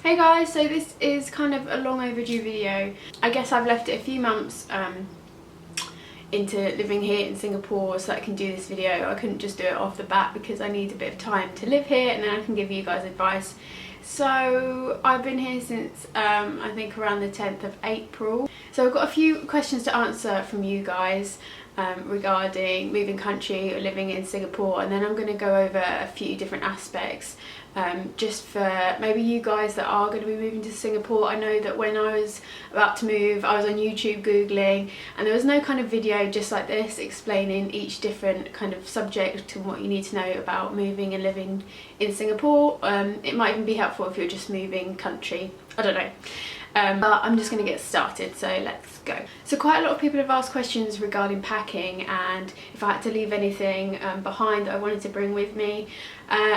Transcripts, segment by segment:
Hey guys, so this is kind of a long overdue video. I guess I've left it a few months into living here in Singapore so that I can do this video. I couldn't just do it off the bat because I need a bit of time to live here and then I can give you guys advice. So I've been here since I think around the 10th of April. So I've got a few questions to answer from you guys regarding moving country or living in Singapore, and then I'm going to go over a few different aspects just for maybe you guys that are going to be moving to Singapore. I know that when I was about to move, I was on YouTube googling and there was no kind of video just like this explaining each different kind of subject and what you need to know about moving and living in Singapore. It might even be helpful if you're just moving country, I don't know. But I'm just going to get started, so let's go. So quite a lot of people have asked questions regarding packing and if I had to leave anything behind that I wanted to bring with me.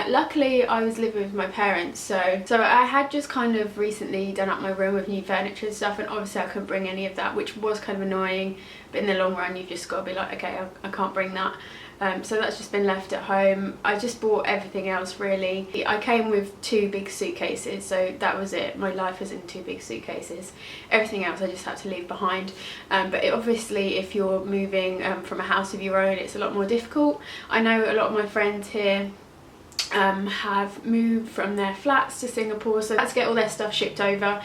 Luckily I was living with my parents, so I had just kind of recently done up my room with new furniture and stuff, and obviously I couldn't bring any of that, which was kind of annoying, but in the long run you've just got to be like, okay, I can't bring that. So that's just been left at home. I just bought everything else really. I came with 2 big suitcases, so that was it. My life was in 2 big suitcases. Everything else I just had to leave behind. But obviously if you're moving from a house of your own, it's a lot more difficult. I know a lot of my friends here have moved from their flats to Singapore, so that's to get all their stuff shipped over.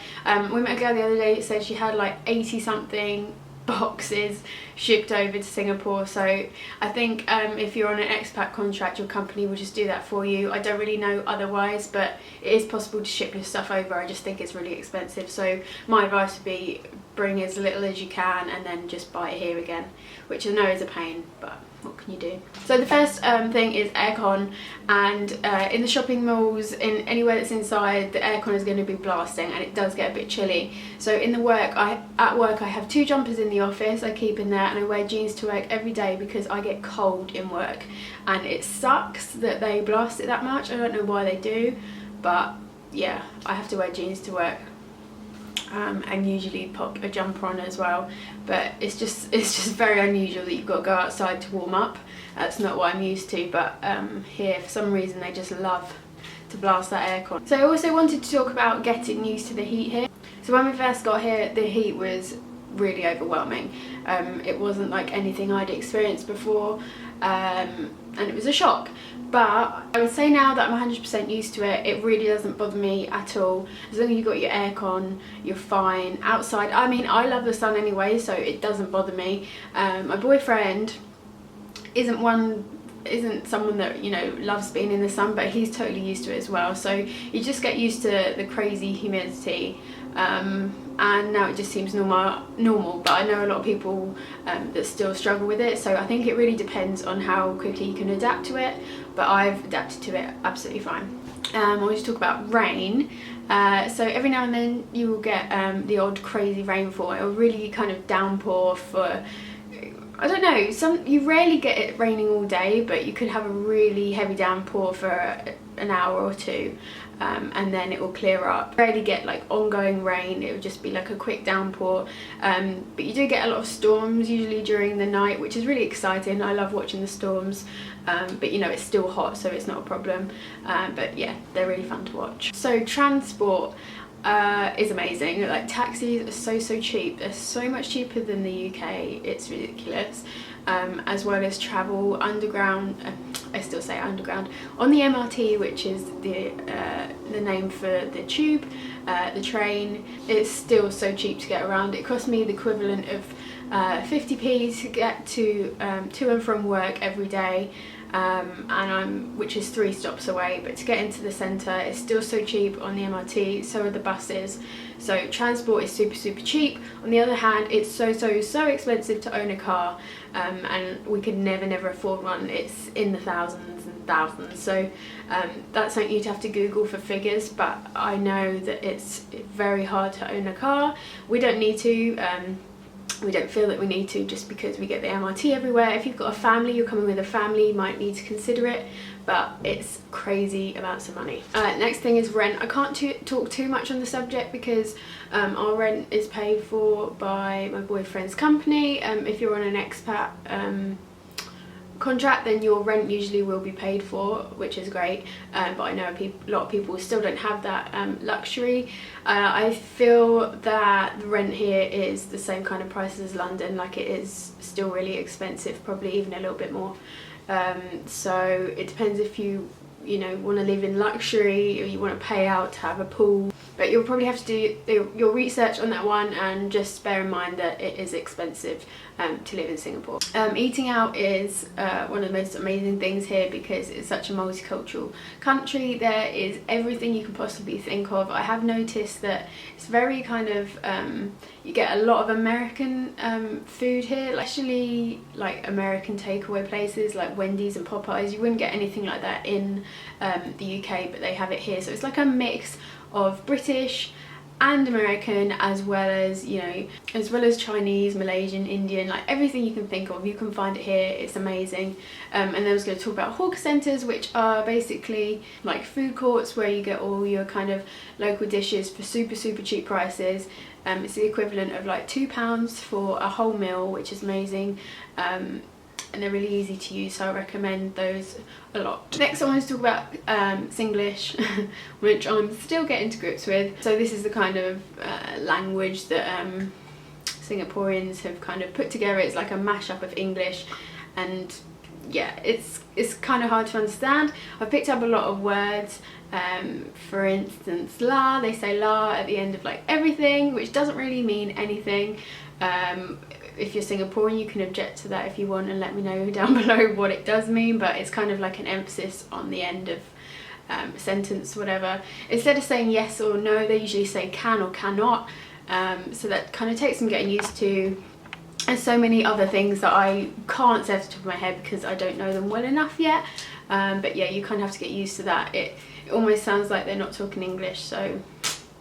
We met a girl the other day that said she had like 80 something boxes shipped over to Singapore, so I think if you're on an expat contract, your company will just do that for you. I don't really know otherwise, but it is possible to ship your stuff over. I just think it's really expensive, so my advice would be bring as little as you can and then just buy it here again, which I know is a pain, but what can you do? So the first thing is aircon, and in the shopping malls, in anywhere that's inside, the aircon is going to be blasting and it does get a bit chilly. So at work I have 2 jumpers in the office I keep in there, and I wear jeans to work every day because I get cold in work, and it sucks that they blast it that much. I don't know why they do, but yeah, I have to wear jeans to work. And usually pop a jumper on as well, but it's just very unusual that you've got to go outside to warm up. That's not what I'm used to, but here for some reason they just love to blast that aircon. So I also wanted to talk about getting used to the heat here. So when we first got here, the heat was really overwhelming. It wasn't like anything I'd experienced before, and it was a shock. But I would say now that I'm 100% used to it, it really doesn't bother me at all. As long as you've got your aircon, you're fine. Outside, I mean, I love the sun anyway, so it doesn't bother me. My boyfriend isn't someone that, you know, loves being in the sun, but he's totally used to it as well. So you just get used to the crazy humidity. And now it just seems normal, but I know a lot of people that still struggle with it, so I think it really depends on how quickly you can adapt to it, but I've adapted to it absolutely fine. I want to talk about rain. So every now and then you will get the odd crazy rainfall. It will really kind of downpour for, I don't know, you rarely get it raining all day, but you could have a really heavy downpour for an hour or 2. And then it will clear up. Rarely get like ongoing rain, it would just be like a quick downpour, but you do get a lot of storms usually during the night, which is really exciting. I love watching the storms, but you know, it's still hot, so it's not a problem, but yeah, they're really fun to watch. So transport is amazing. Like taxis are so cheap. They're so much cheaper than the UK, it's ridiculous. As well as travel underground, I still say underground, on the MRT, which is the name for the tube, the train. It's still so cheap to get around. It cost me the equivalent of 50p to get to and from work every day, which is 3 stops away, but to get into the centre it's still so cheap on the MRT, so are the buses. So transport is super cheap. On the other hand, it's so expensive to own a car, and we could never afford one. It's in the thousands and thousands, so that's something you'd have to Google for figures, but I know that it's very hard to own a car. We don't need to, we don't feel that we need to, just because we get the MRT everywhere. If you've got a family, you're coming with a family, you might need to consider it, but it's crazy amounts of money. Next thing is rent. I can't talk too much on the subject because our rent is paid for by my boyfriend's company. If you're on an expat contract, then your rent usually will be paid for, which is great. But I know a lot of people still don't have that luxury. I feel that the rent here is the same kind of price as London. Like, it is still really expensive, probably even a little bit more. So it depends if you want to live in luxury, or you want to pay out to have a pool. But you'll probably have to do your research on that one, and just bear in mind that it is expensive to live in Singapore. Eating out is one of the most amazing things here, because it's such a multicultural country. There is everything you can possibly think of. I have noticed that it's very kind of, you get a lot of American food here, especially like American takeaway places like Wendy's and Popeyes. You wouldn't get anything like that in the UK, but they have it here. So it's like a mix of British and American, as well as Chinese, Malaysian, Indian, like everything you can think of, you can find it here. It's amazing. And then I was going to talk about hawker centres, which are basically like food courts where you get all your kind of local dishes for super cheap prices. It's the equivalent of like £2 for a whole meal, which is amazing. And they're really easy to use, so I recommend those a lot. Next I want to talk about Singlish, which I'm still getting to grips with. So this is the kind of language that Singaporeans have kind of put together. It's like a mashup of English, and yeah, it's kind of hard to understand. I've picked up a lot of words. For instance, la, they say la at the end of like everything, which doesn't really mean anything. If you're Singaporean, you can object to that if you want and let me know down below what it does mean, but it's kind of like an emphasis on the end of a sentence, whatever. Instead of saying yes or no, they usually say can or cannot, so that kind of takes some getting used to. And so many other things that I can't say off the top of my head because I don't know them well enough yet. But yeah, you kind of have to get used to that. It almost sounds like they're not talking English, so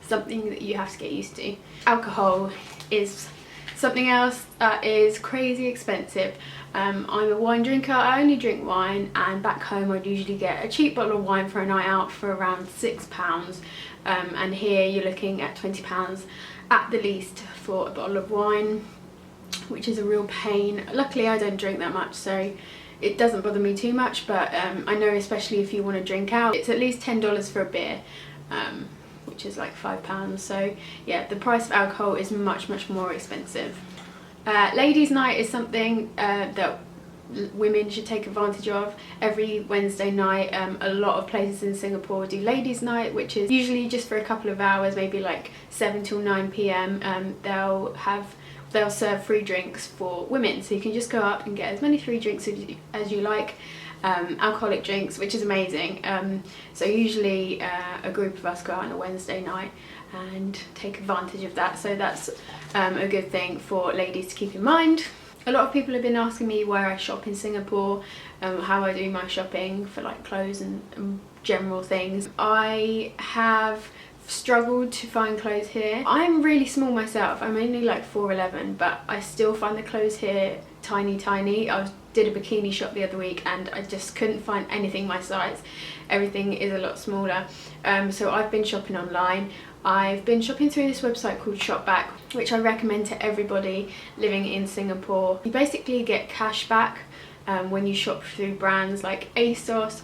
something that you have to get used to. Alcohol is something else that is crazy expensive. I'm a wine drinker. I only drink wine, and back home I'd usually get a cheap bottle of wine for a night out for around £6. And here you're looking at £20 at the least for a bottle of wine, which is a real pain. Luckily I don't drink that much, so it doesn't bother me too much, but I know especially if you want to drink out, it's at least $10 for a beer, which is like £5. So yeah, the price of alcohol is much more expensive. Ladies' night is something that women should take advantage of. Every Wednesday night, a lot of places in Singapore do ladies' night, which is usually just for a couple of hours, maybe like 7 till 9 p.m. They'll serve free drinks for women, so you can just go up and get as many free drinks as you like, alcoholic drinks, which is amazing. So usually a group of us go out on a Wednesday night and take advantage of that, so that's a good thing for ladies to keep in mind. A lot of people have been asking me where I shop in Singapore, how I do my shopping for like clothes and general things. I have struggled to find clothes here. I'm really small myself. I'm only like 4'11", but I still find the clothes here tiny. I did a bikini shop the other week and I just couldn't find anything my size. Everything is a lot smaller. So I've been shopping online. I've been shopping through this website called ShopBack, which I recommend to everybody living in Singapore. You basically get cashback when you shop through brands like ASOS,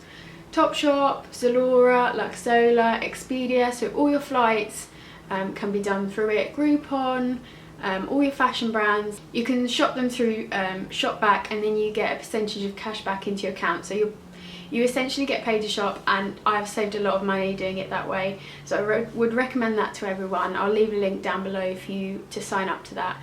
Topshop, Zalora, Luxola, Expedia, so all your flights can be done through it. Groupon, all your fashion brands, you can shop them through ShopBack, and then you get a percentage of cash back into your account. So you essentially get paid to shop, and I've saved a lot of money doing it that way. So I would recommend that to everyone. I'll leave a link down below for you to sign up to that.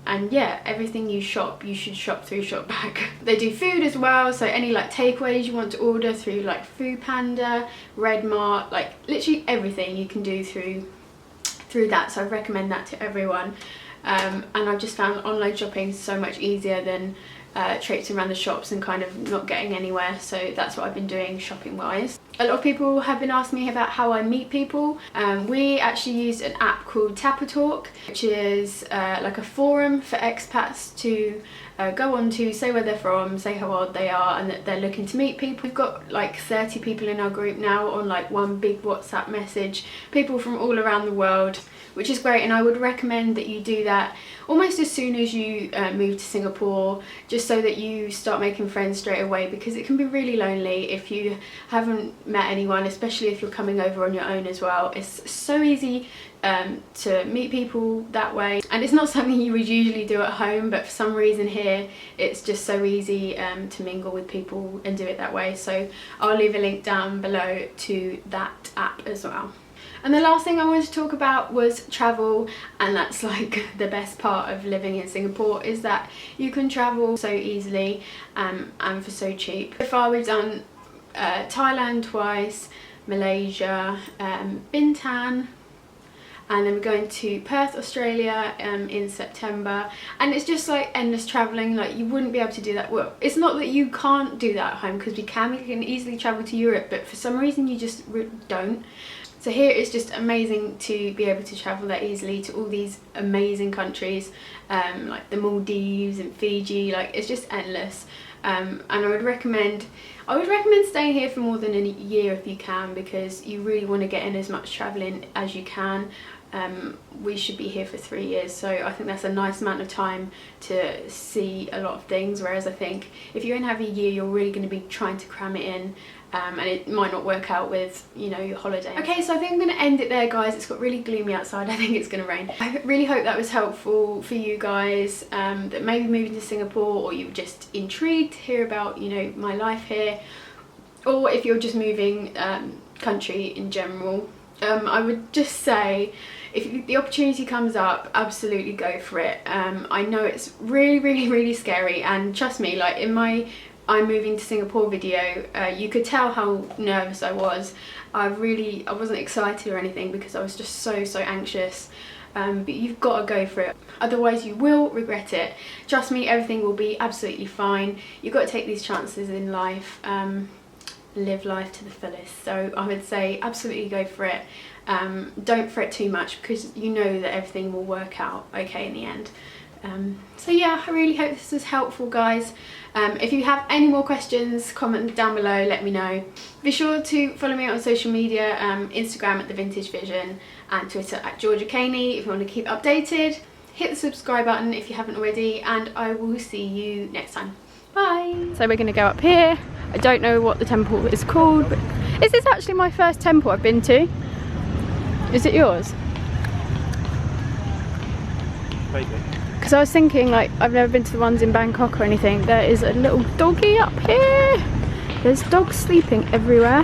And yeah, everything you shop, you should shop through ShopBack. They do food as well, so any like takeaways you want to order through like Foodpanda, Redmart, like literally everything you can do through that. So I recommend that to everyone. And I've just found online shopping so much easier than traipsing around the shops and kind of not getting anywhere, so that's what I've been doing shopping wise. A lot of people have been asking me about how I meet people. We actually used an app called Taobao, which is like a forum for expats to go on to, say where they're from, say how old they are, and that they're looking to meet people. We've got like 30 people in our group now on like one big WhatsApp message, people from all around the world. which is great, and I would recommend that you do that almost as soon as you move to Singapore, just so that you start making friends straight away, because it can be really lonely if you haven't met anyone, especially if you're coming over on your own as well. It's so easy to meet people that way, and it's not something you would usually do at home, but for some reason here it's just so easy to mingle with people and do it that way. So I'll leave a link down below to that app as well. And the last thing I wanted to talk about was travel, and that's like the best part of living in Singapore, is that you can travel so easily and for so cheap. So far we've done Thailand twice, Malaysia, Bintan, and then we're going to Perth, Australia in September, and it's just like endless travelling. Like, you wouldn't be able to do that. Well, it's not that you can't do that at home, because we can easily travel to Europe, but for some reason you just don't. So here it's just amazing to be able to travel that easily to all these amazing countries, like the Maldives and Fiji. Like, it's just endless. And I would recommend staying here for more than a year if you can, because you really want to get in as much travelling as you can. We should be here for 3 years, so I think that's a nice amount of time to see a lot of things, whereas I think if you only have a year, you're really going to be trying to cram it in, and it might not work out with, you know, your holiday. Okay, so I think I'm going to end it there, guys. It's got really gloomy outside. I think it's going to rain. I really hope that was helpful for you guys that maybe moving to Singapore, or you're just intrigued to hear about, you know, my life here, or if you're just moving country in general. I would just say, if the opportunity comes up, absolutely go for it. I know it's really scary, and trust me, like in my I'm moving to Singapore video, you could tell how nervous I was. I wasn't excited or anything, because I was just so anxious. But you've got to go for it, otherwise you will regret it. Trust me, everything will be absolutely fine. You've got to take these chances in life, live life to the fullest. So I would say absolutely go for it. Don't fret too much, because you know that everything will work out okay in the end. So yeah, I really hope this was helpful, guys. If you have any more questions, comment down below, let me know. Be sure to follow me on social media, Instagram at The Vintage Vision, and Twitter at georgiacaneymua if you want to keep updated. Hit the subscribe button if you haven't already, and I will see you next time. Bye! So we're going to go up here. I don't know what the temple is called, but is this actually my first temple I've been to? Is it yours? Maybe. Because I was thinking, like, I've never been to the ones in Bangkok or anything. There is a little doggy up here. There's dogs sleeping everywhere.